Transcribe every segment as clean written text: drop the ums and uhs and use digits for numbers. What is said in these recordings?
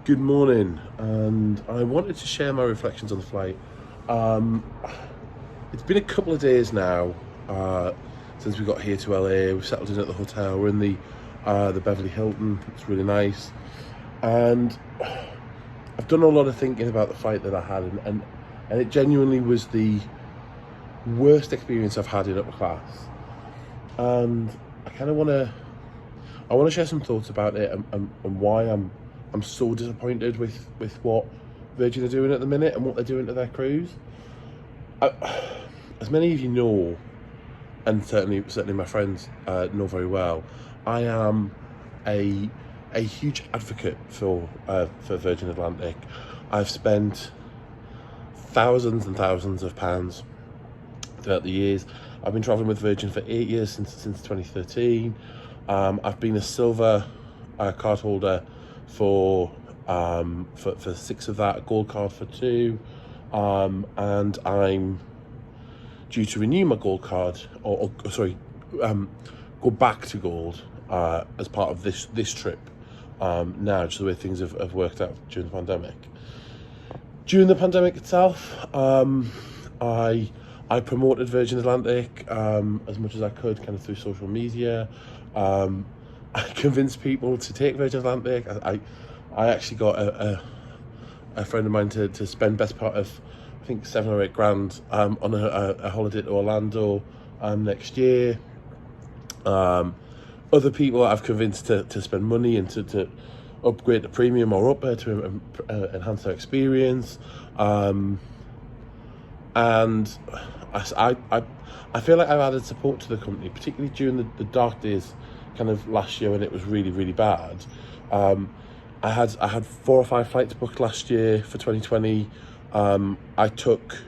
Good morning, and I wanted to share my reflections on the flight. Um, it's been a couple of days now since we got here to LA. We've settled in at the hotel. We're in the Beverly Hilton. It's really nice, and I've done a lot of thinking about the flight that I had, and it genuinely was the worst experience I've had in upper class. And I kind of want to share some thoughts about it and why I'm so disappointed with what Virgin are doing at the minute and what they're doing to their crews. I, as many of you know, and certainly my friends know very well, I am a a huge advocate for Virgin Atlantic. I've spent thousands and thousands of pounds throughout the years. I've been traveling with Virgin for 8 years since 2013. I've been a silver card holder for six of that, a gold card for two, and I'm due to renew my gold card, go back to gold as part of this trip. Now, just the way things have worked out during the pandemic. During the pandemic itself, I promoted Virgin Atlantic as much as I could, kind of through social media. I convinced people to take Virgin Atlantic. I actually got a friend of mine to spend best part of, I think, 7 or 8 grand on a holiday to Orlando next year. Other people I've convinced to spend money and to upgrade to premium or up to enhance their experience. And I feel like I've added support to the company, particularly during the dark days kind of last year when it was really, really bad. I had 4 or 5 flights booked last year for 2020. I took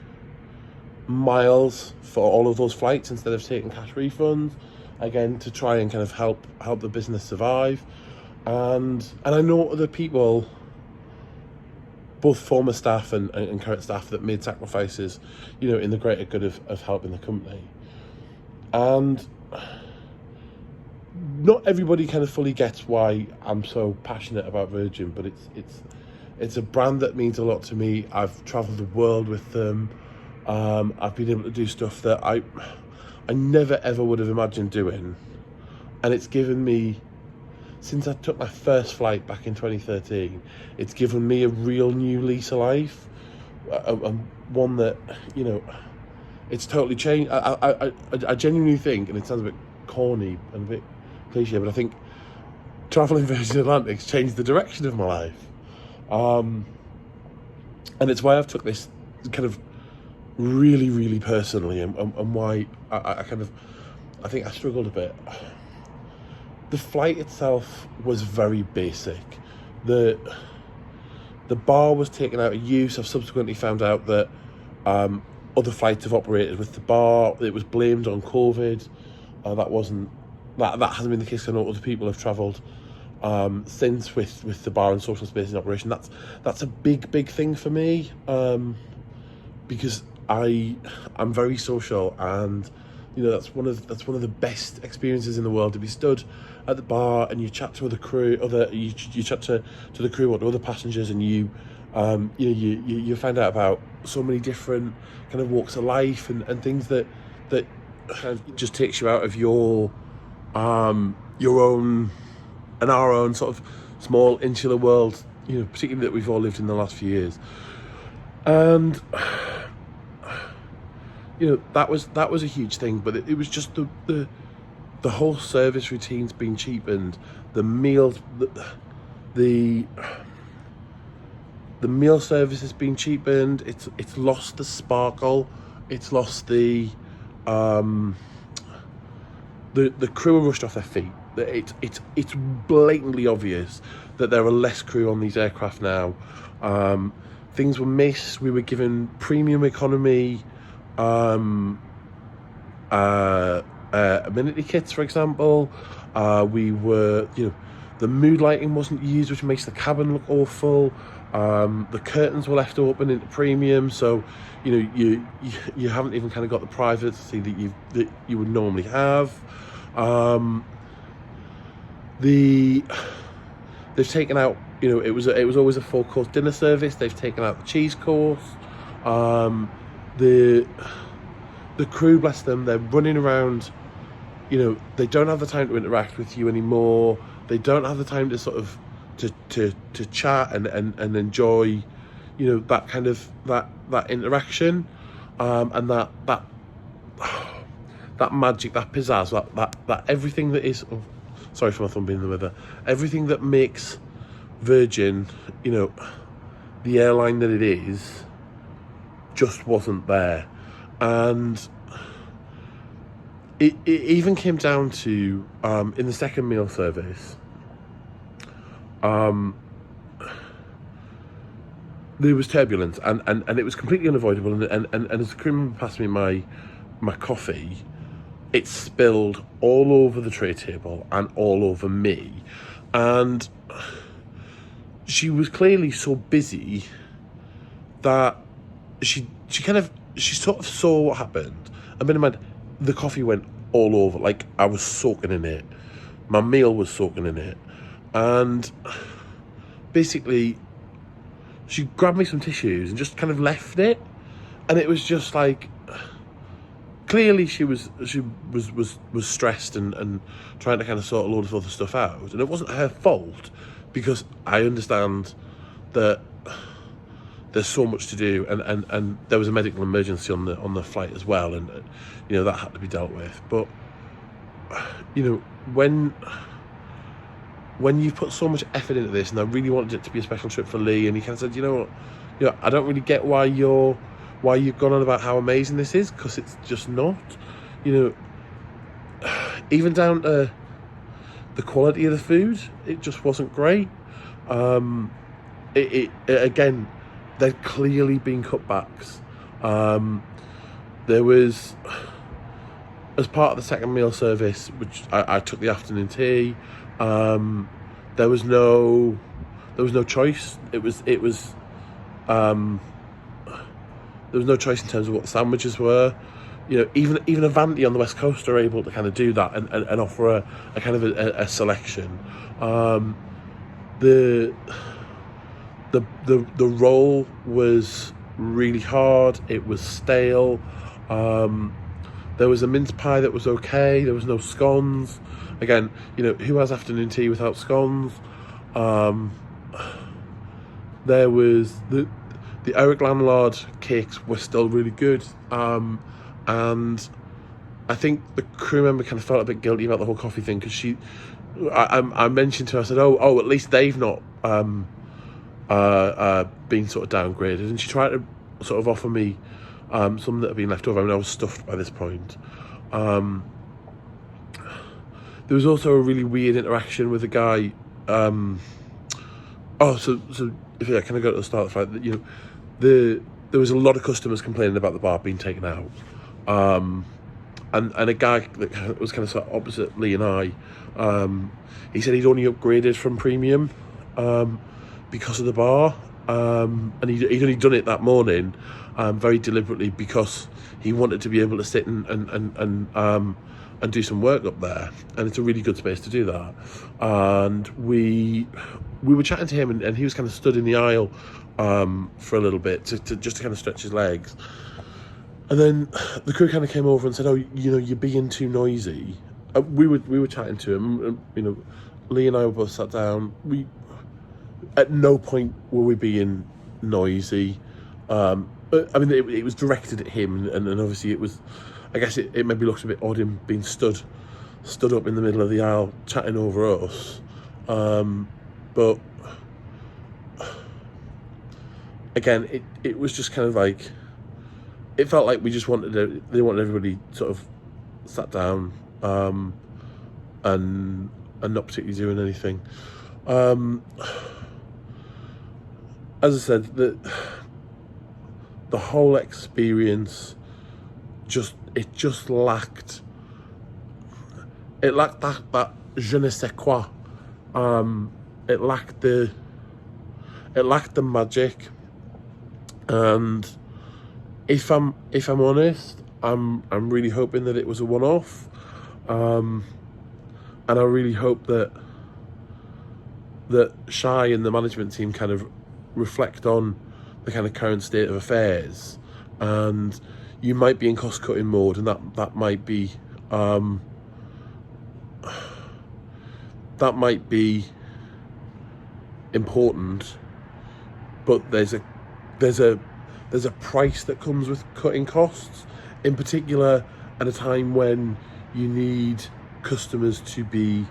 miles for all of those flights instead of taking cash refunds, again, to try and kind of help the business survive. And I know other people, both former staff and current staff, that made sacrifices, in the greater good of helping the company. And not everybody kind of fully gets why I'm so passionate about Virgin, but it's a brand that means a lot to me. I've travelled the world with them. I've been able to do stuff that I never ever would have imagined doing, and it's given me, since I took my first flight back in 2013, it's given me a real new lease of life, one that, it's totally changed. I genuinely think, and it sounds a bit corny and a bit cliche, but I think travelling Virgin Atlantic's changed the direction of my life. And it's why I've took this kind of really, really personally, and why I think I struggled a bit. The flight itself was very basic. The bar was taken out of use. I've subsequently found out that other flights have operated with the bar. It was blamed on COVID. That hasn't been the case. I know other people have travelled since with the bar and social space in operation. That's a big thing for me, because I'm very social, and that's one of the best experiences in the world, to be stood at the bar and you chat to you chat to the crew or to other passengers, and you find out about so many different kind of walks of life and things that kind of just takes you out of your own and our own sort of small insular world, particularly that we've all lived in the last few years. And that was a huge thing, but it was just the whole service routine's been cheapened. The meals, the meal service has been cheapened. It's lost the sparkle. It's lost the crew are rushed off their feet. It's blatantly obvious that there are less crew on these aircraft now. Things were missed. We were given premium economy amenity kits, for example. We were, the mood lighting wasn't used, which makes the cabin look awful. The curtains were left open into premium, so you haven't even kind of got the privacy that you would normally have. The they've taken out, you know, it was always a 4-course dinner service. They've taken out the cheese course. The crew, bless them, they're running around. You know, they don't have the time to interact with you anymore. They don't have the time to sort of to chat and enjoy, you know, that kind of that interaction, and that magic, that pizzazz, that everything that is. Oh, sorry for my thumb being in the weather. Everything that makes Virgin, you know, the airline that it is, just wasn't there, and it even came down to in the second meal service. There was turbulence, and it was completely unavoidable. And as the crew member passed me my coffee, it spilled all over the tray table and all over me. And she was clearly so busy that she sort of saw what happened. And bear in mind, the coffee went all over. Like, I was soaking in it. My meal was soaking in it. And basically, she grabbed me some tissues and just kind of left it. And it was just like, clearly she was stressed and trying to kind of sort a load of other stuff out. And it wasn't her fault, because I understand that there's so much to do, and there was a medical emergency on the flight as well, and you know, that had to be dealt with. But you know, when you put so much effort into this, and I really wanted it to be a special trip for Lee, and he kind of said, you know what, I don't really get why you've gone on about how amazing this is, because it's just not. You know, even down to the quality of the food, it just wasn't great. It again, there'd clearly been cutbacks. There was, as part of the second meal service, which I took the afternoon tea, there was no choice. There was no choice in terms of what the sandwiches were. You know, even Avanti on the West Coast are able to kind of do that and offer a kind of a selection. The roll was really hard. It was stale. There was a mince pie that was okay. There was no scones. Again, you know, who has afternoon tea without scones? There was the Eric Landlord cakes were still really good. And I think the crew member kind of felt a bit guilty about the whole coffee thing, because I mentioned to her, I said, oh, at least they've not been sort of downgraded, and she tried to sort of offer me some that had been left over. I mean, I was stuffed by this point. There was also a really weird interaction with a guy. So if I kind of go to the start of the flight, you know, there was a lot of customers complaining about the bar being taken out, and a guy that was kind of sort of opposite Lee and I, he said he'd only upgraded from premium because of the bar, and he'd only done it that morning very deliberately, because he wanted to be able to sit and do some work up there, and it's a really good space to do that. And we were chatting to him, and he was kind of stood in the aisle for a little bit to just to kind of stretch his legs. And then the crew kind of came over and said, oh, you know, you're being too noisy. We were chatting to him, you know, Lee and I were both sat down. At no point were we being noisy. I mean, it was directed at him, and obviously it was, I guess it maybe looked a bit odd, him being stood up in the middle of the aisle chatting over us. But again, it was just kind of like, it felt like they wanted everybody sort of sat down and not particularly doing anything. As I said, the whole experience just lacked that je ne sais quoi. It lacked the magic. And if I'm honest, I'm really hoping that it was a one-off, and I really hope that that Shai and the management team kind of reflect on the kind of current state of affairs, and you might be in cost cutting mode, and that might be important, but there's a price that comes with cutting costs, in particular at a time when you need customers to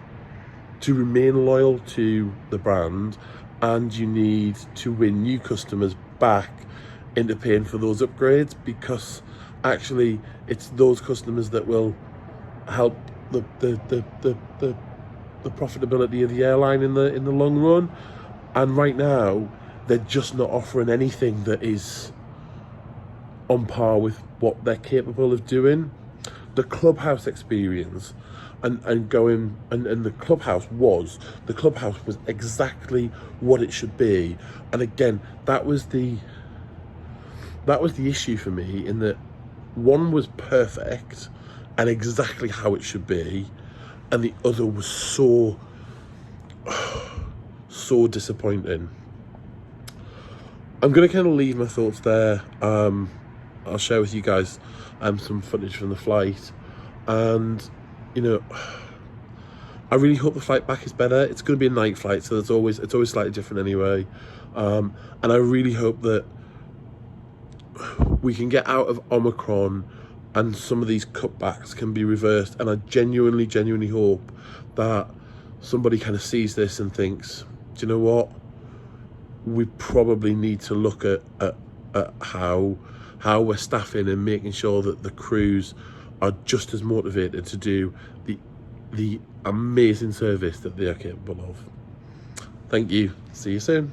remain loyal to the brand, and you need to win new customers back into paying for those upgrades, because actually it's those customers that will help the profitability of the airline in the long run. And right now they're just not offering anything that is on par with what they're capable of doing. The Clubhouse experience and going and the clubhouse was exactly what it should be. And again, that was the issue for me, in that one was perfect and exactly how it should be, and the other was so disappointing. I'm going to kind of leave my thoughts there. I'll share with you guys some footage from the flight, and I really hope the flight back is better. It's going to be a night flight, so it's always slightly different anyway, and I really hope that we can get out of Omicron and some of these cutbacks can be reversed. And I genuinely hope that somebody kind of sees this and thinks, do you know what, we probably need to look at how we're staffing and making sure that the crews are just as motivated to do the amazing service that they are capable of. Thank you. See you soon.